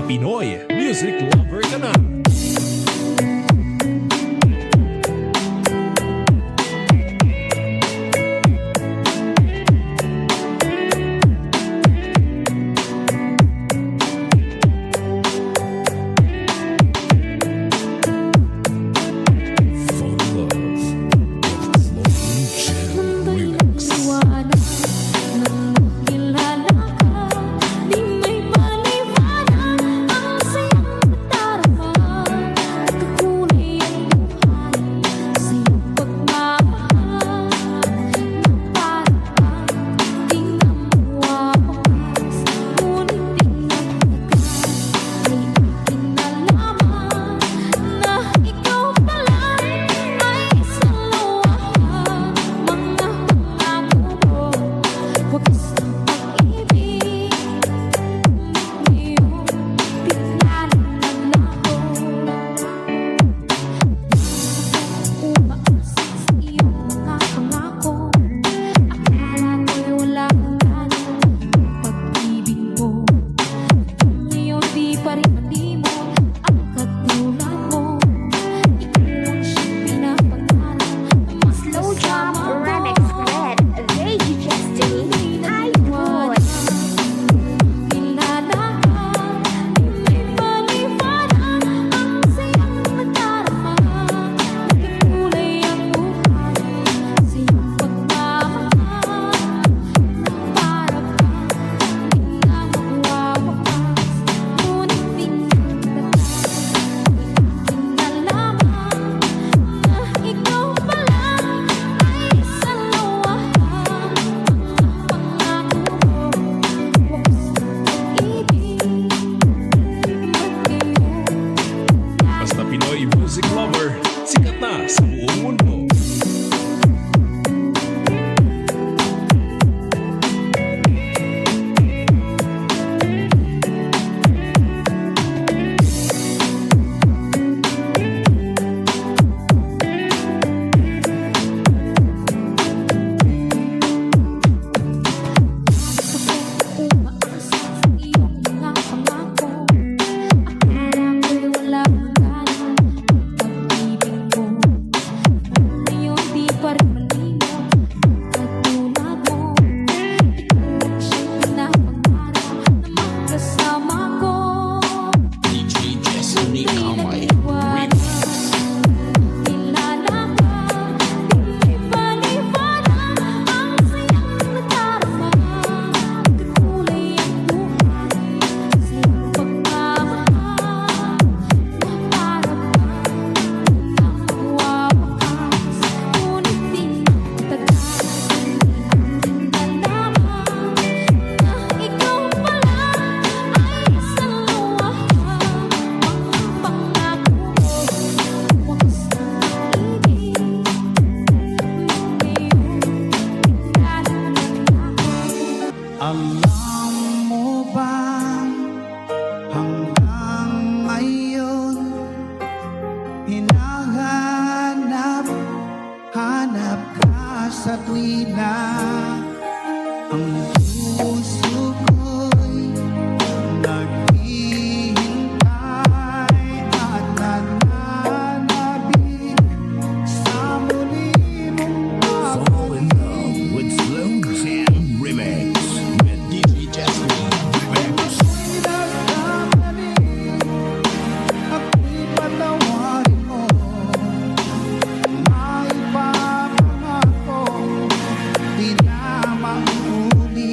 Pinoy Music Lover ka na. Pinoy Music Lover, sikat na sa buong mundo. Alam mo ba hanggang ngayon hinahanap ka sa tuwina ang puso ko'y naghihintay at nananabik sa muli mong Fall in love with Slow Jam Remix with DJ Jasmine Remix. ako'y patawarin mo. May papangako di na maulit.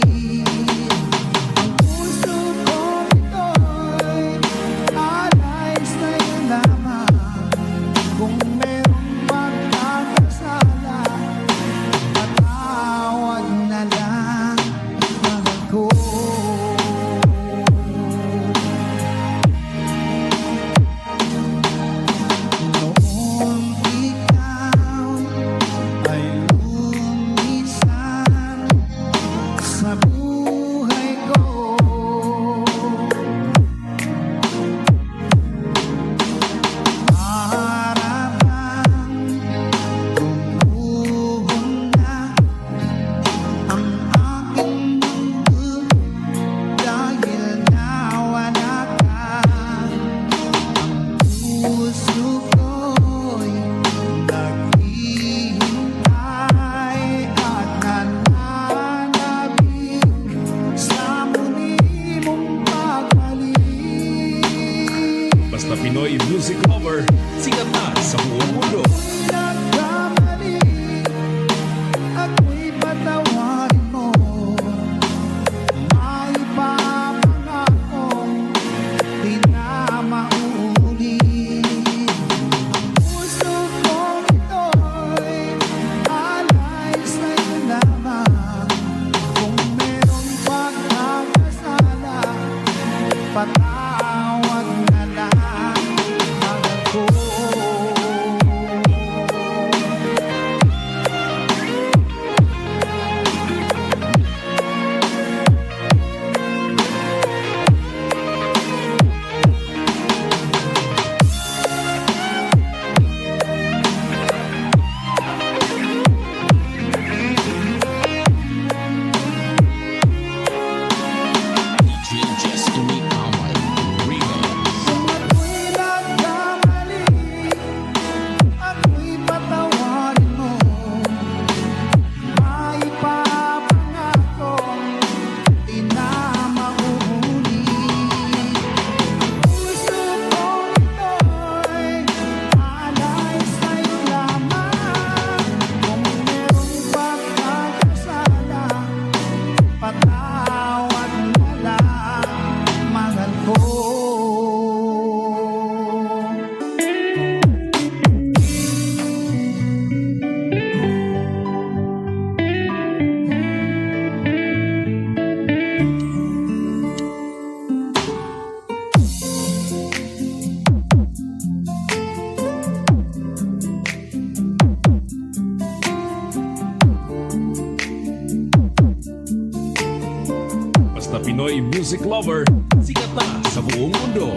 Pinoy music lover, sikat na sa buong mundo.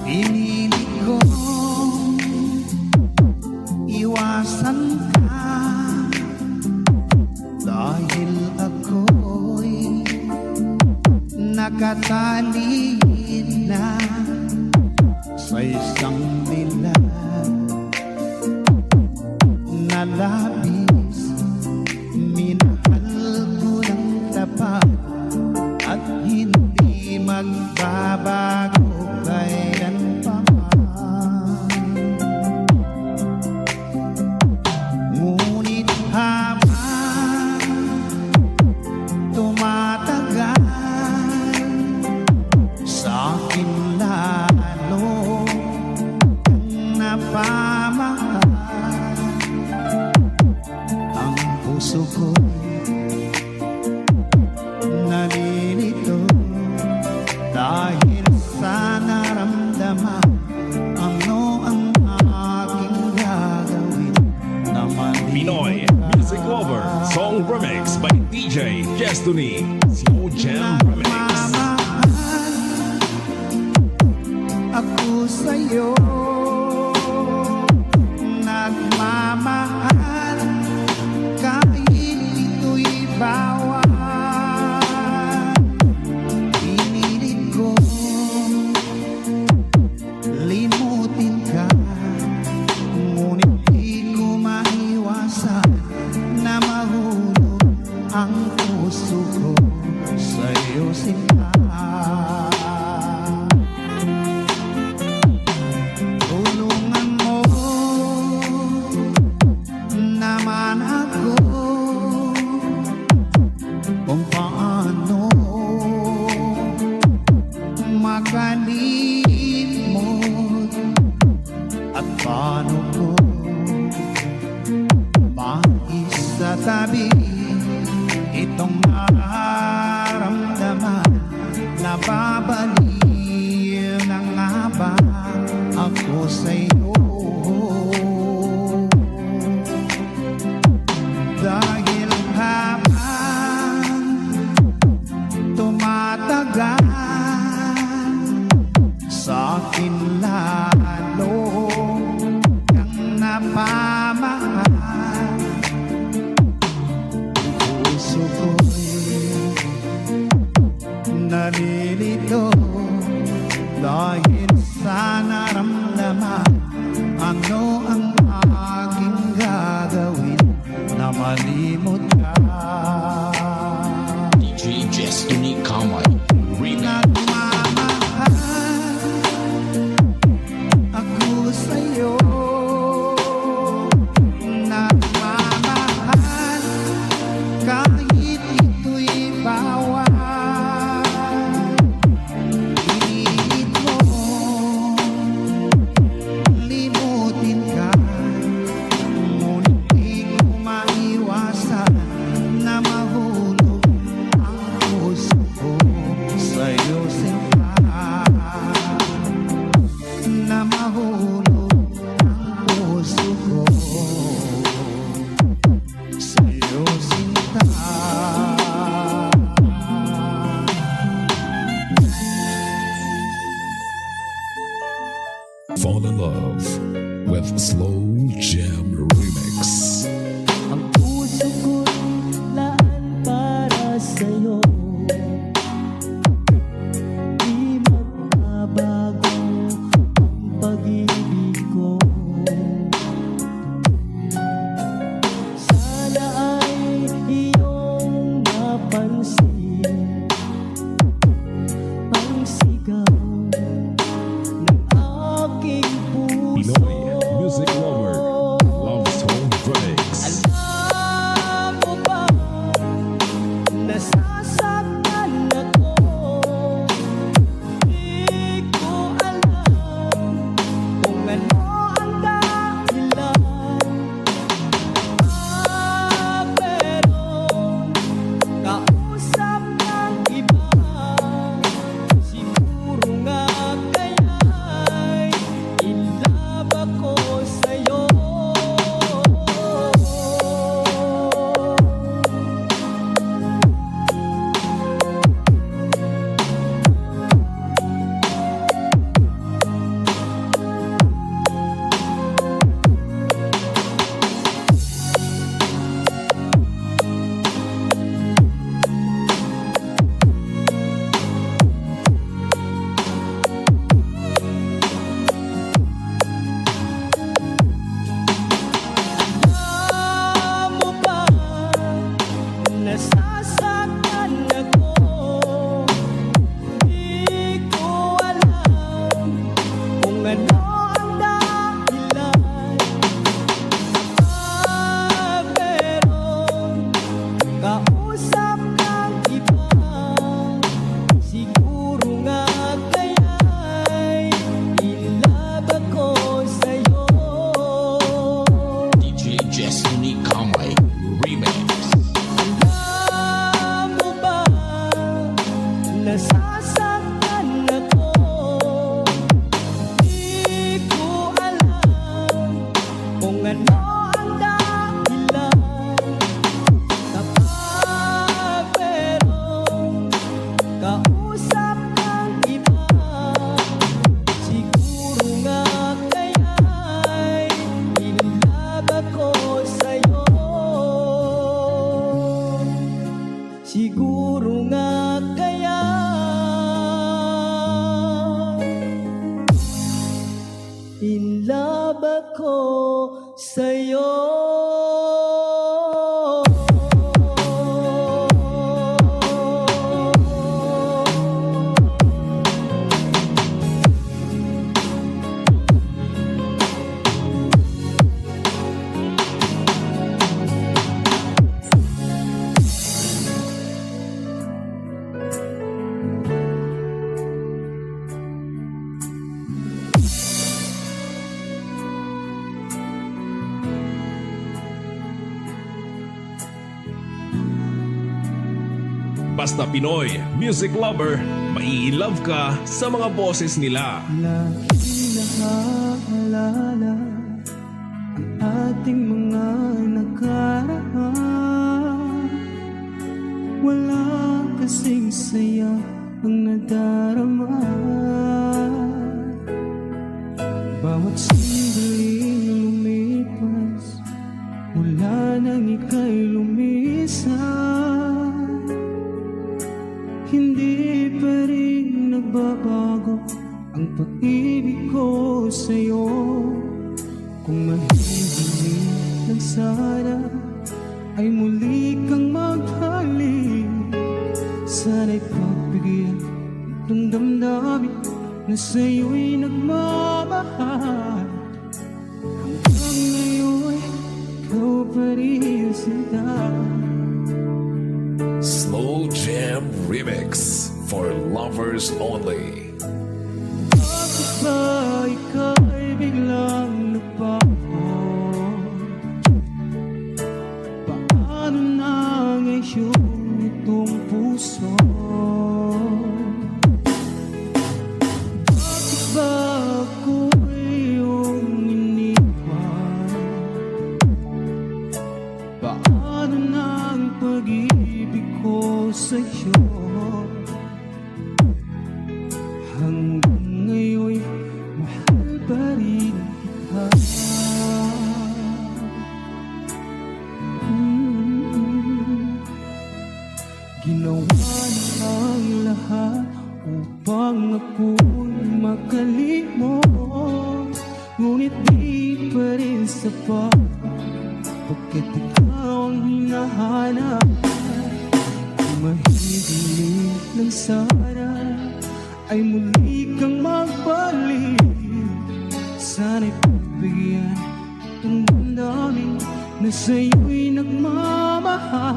Pinili ko iwasan ka dahil ako'y nakatali na sa isang dilag na labis. Minahal ko ng tapat at hindi magbabago kailan pa man. Ngunit habang tumatagal, sa akin lalo kang napamahal. Ang puso ko nalilito dahil sa naramdaman. Ano ang aking gagawin na Pinoy music lover, song remix by DJ Destiny. Slow Jam Remix. nagmamahal ako sa'yo. Nagmamahal kahit ito'y bawal. Pinilit ko limutin ka, ngunit di ko maiwasan na mahulog ang puso ko sa'yo, sinta. Tulungan mo naman ako kung paano makalimot at paano ko maisatabi itong nararamdaman. Nababaliw na nga ba ako sa'yo? Dahil habang tumatagal, sa akin lalo kang napamahal. Ang puso ko'y nalilito dahil sa naramdaman. Ano ang aking gagawin na malimot ka? DJ Destiny Kamay Remix. Nagmamahal ako sa'yo. Nagmamahal kahit ito'y bawal. Pinilit mo limutin ka, ngunit di ko maiwasan na mahulog ang puso ko sa'yo, sinta. Na mahulog ang puso ko sa'yo, sinta. Fall in love with Slow Jam Remix. Ang puso ko'y laan para sa'yo. Di magbabago ang pag-ibig ko. Sana ay iyong napansin ang sigaw ng aking puso. Pinoy music lover, love song remix. ba ko sa'yo? Basta Pinoy Music Lover, mai-love ka sa mga boses nila. Lagi nakaalala ang ating mga nakaraan. Wala kasing saya ang nadarama. Bawat sandaling lumipas, mula nang ika'y lumisan, hindi pa rin nagbabago ang pag-ibig ko sa'yo. Kung mahihiling lang sana ay muli kang maghalik. Sana'y pagbigyan itong damdamin na sa'yo'y nagmamahal. Hanggang ngayon, ikaw pa rin sinta. Slow Jam Remix for lovers only. Bakit ba ika'y biglang nagbago? Paano na ngayon itong puso? Bakit ba ako iyong iniwan? Paano na ang pag-ibig ko sa'yo? Hanggang ngayon, mahal pa rin kita. Ginawa na ang lahat upang ako'y makalimot, ngunit di pa rin sapat, pagkat ikaw ang hinahanap. Kung mahihiling lang sana ay muli kang magbalik. Sana'y pagbigyan itong damdamin na sa'yo'y nagmamahal.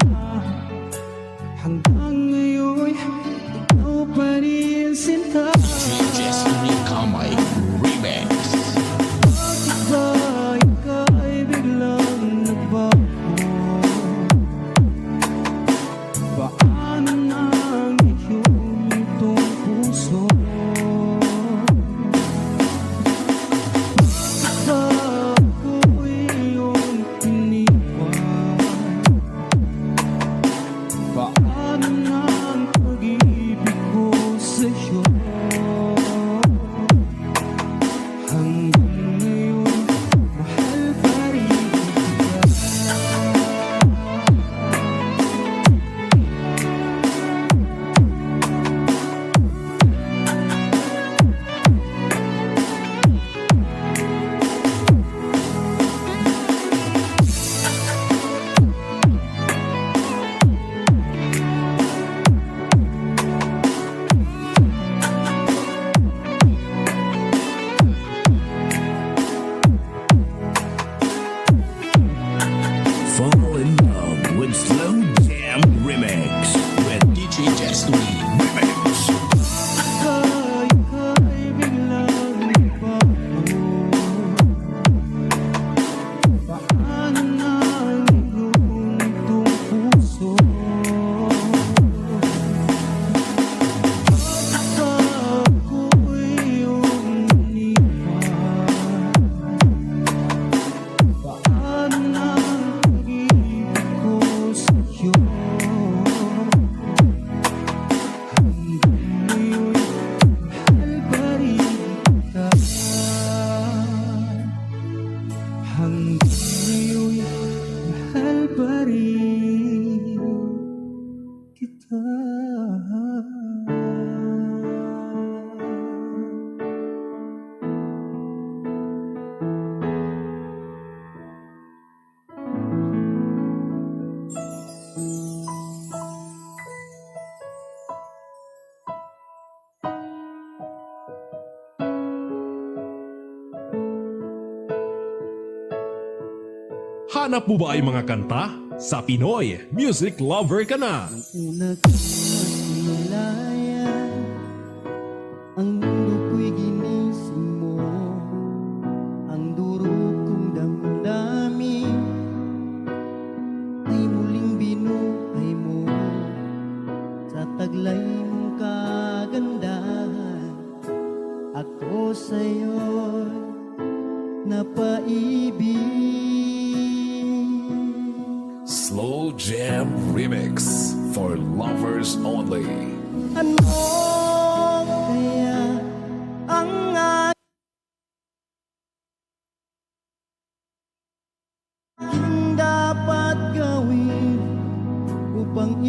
Hanggang ngayon, ikaw pa rin sinta. Just Kamay Remix. Bakit ba ika'y biglang nagbago? Paano na ngayon itong puso? Bakit ba ako iyong iniwan? Paano na ang pag-ibig ko sa'yo? Hanggang ngayon, mahal pa rin kita. Fall in love with Slow Jam Remix with DJ Destiny Remix. Ika'y biglang nagbago. Paano na ngayon itong puso? Bakit ba ako iyong iniwan? Paano na ang pag-ibig ko sa'yo? Hanggang ngayon, mahal pa rin kita. Hanggang ngayon, mahal pa rin kita. Hanap mo ba ay mga kanta? Sa Pinoy Music Lover ka na. Una kang masilayan, ang mundo ko'y ginising mo. Ang duro kong damdamin ay muling binuhay mo. Sa taglay mong kagandahan, ako sa'yo'y napaibig. Slow Jam Remix for lovers only. Ano kaya ang aking dapat gawin upang